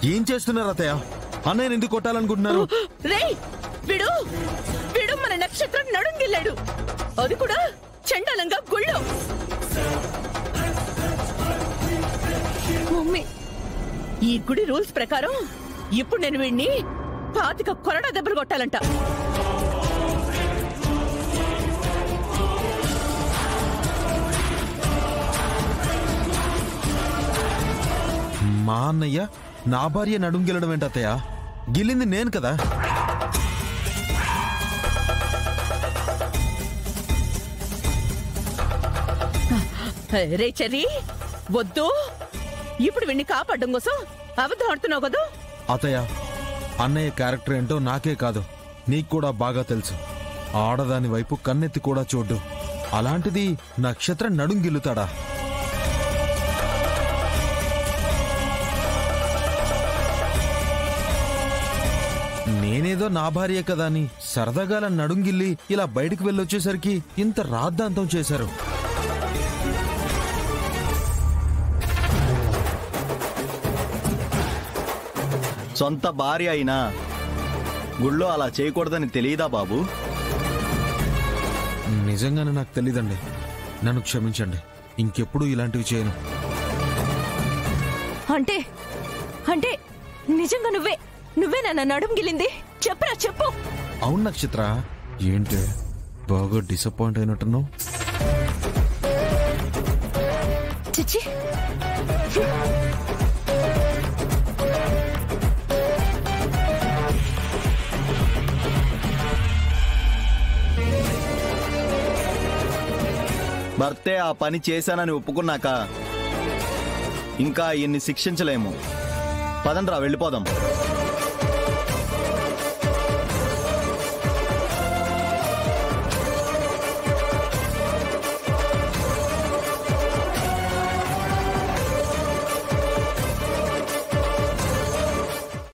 ఏం చేస్తున్నారు అత్తయ్య? అన్నయ్యని ఎందుకు కొట్టాలనుకుంటున్నారు? రేయ్ విడు విడు, మన నక్షత్రం నడుంగిల్లాడు, అది కూడా చండాలంగా గుళ్ళో. మమ్మీ, ఈ గుడి రూల్స్ ప్రకారం ఇప్పుడు నేను వీడిని 25 కొరడా దెబ్బలు కొట్టాలంట. మా అన్నయ్య నా భార్య నడుం గెలడం ఏంటత్తయ్య? గిల్లింది నేను కదా. రే చెర్రీ, వద్దు. ఇప్పుడు వీడిని కాపాడడం కోసం అబద్ధం ఆడుతున్నావు కదా. అత్తయ్య, అన్నయ్య క్యారెక్టర్ ఏంటో నాకే కాదు నీకు కూడా బాగా తెలుసు. ఆడదాని వైపు కన్నెత్తి కూడా చూడ్డు. అలాంటిది నక్షత్రం నడుం గిల్లుతాడా? నేనేదో నా భార్య కదా అని సరదాగా నడుంగిల్లి ఇలా బయటికి వెళ్ళొచ్చేసరికి ఇంత రాద్ధాంతం చేశారు. సొంత భార్య అయినా గుళ్ళో అలా చేయకూడదని తెలియదా బాబు? నిజంగానే నాకు తెలీదండి. నన్ను క్షమించండి. ఇంకెప్పుడు ఇలాంటివి చేయను. అంటే అంటే నిజంగా నువ్వే నన్ను నడుం గిల్లింది? చెప్పరా, చెప్పు. అవును నక్షత్ర, ఏంటి బాగా డిసప్పాయింట్ అయినట్టున్నావు? చిచ్చి, భర్తే ఆ పని చేశానని ఒప్పుకున్నాక ఇంకా ఇన్ని శిక్షించలేము. పదండ్రా, వెళ్ళిపోదాం.